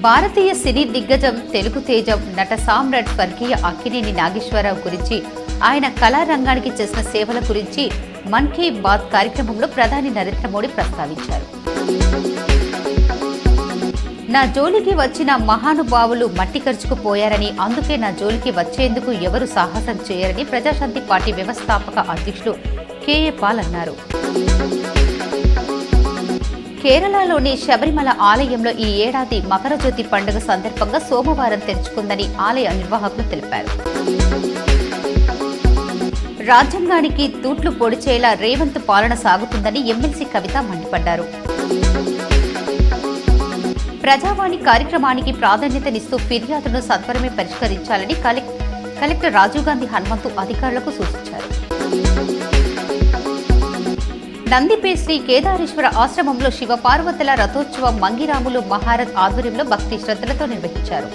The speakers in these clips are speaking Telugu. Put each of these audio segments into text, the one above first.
భారతీయ సినీ దిగ్గజం తెలుగు తేజం నట సామ్రాట్ స్వర్గీయ అక్కినేని నాగేశ్వరరావు గురించి ఆయన కళారంగానికి చేసిన సేవల గురించి మన్ కీ బాత్ కార్యక్రమంలో ప్రధాని నరేంద్ర మోడీ ప్రస్తావించారు. నా జోలికి వచ్చిన మహానుభావులు మట్టి ఖర్చుకుపోయారని, అందుకే నా జోలికి వచ్చేందుకు ఎవరు సాహసం చేయరని ప్రజాశాంతి పార్టీ వ్యవస్థాపక అధ్యక్షుడు కేఏ పాల్ అన్నారు. కేరళలోని శబరిమల ఆలయంలో ఈ ఏడాది మకర జ్యోతి పండుగ సందర్భంగా సోమవారం తెరుచుకుందని ఆలయ నిర్వాహకులు తెలిపారు. రాజ్యాంగానికి తూట్లు పొడిచేలా రేవంత్ పాలన సాగుతుందని ఎమ్మెల్సీ కవిత మండిపడ్డారు. ప్రజావాణి కార్యక్రమానికి ప్రాధాన్యతనిస్తూ ఫిర్యాదులను సత్వరమే పరిష్కరించాలని కలెక్టర్ రాజీవ్ గాంధీ హనుమంతు అధికారులకు సూచించారు. నందిపే శ్రీ కేదారేశ్వర ఆశ్రమంలో శివపార్వతుల రథోత్సవం మంగిరాములు మహారథ్ ఆధ్వర్యంలో భక్తి శ్రద్ధలతో నిర్వహించారు.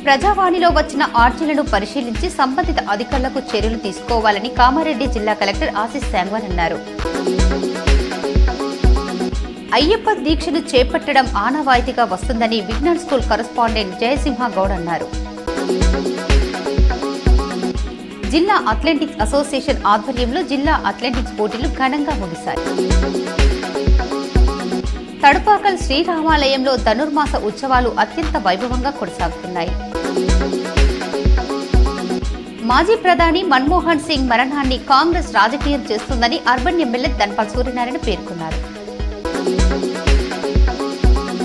ప్రజావాణిలో వచ్చిన ఆర్జీలను పరిశీలించి సంబంధిత అధికారులకు చర్యలు తీసుకోవాలని కామారెడ్డి జిల్లా కలెక్టర్ ఆశీష్ శాంగ్వాన్ అన్నారు. అయ్యప్ప దీక్షను చేపట్టడం ఆనవాయితీగా వస్తుందని విజ్ఞాన్ స్కూల్ కరస్పాండెంట్ జయసింహ గౌడ్ అన్నారు. జిల్లా అథ్లెటిక్స్ అసోసియేషన్ ఆధ్వర్యంలో జిల్లా అథ్లెటిక్స్ పోటీలు ఘనంగా ముగిశాయి. తడుపాకల్ శ్రీరామాలయంలో ధనుర్మాస ఉత్సవాలు అత్యంత వైభవంగా కొనసాగుతున్నాయి. మాజీ ప్రధాని మన్మోహన్ సింగ్ మరణాన్ని కాంగ్రెస్ రాజకీయం చేస్తుందని అర్బన్ ఎమ్మెల్యే ధన్పాల్ సూర్యనారాయణ పేర్కొన్నారు.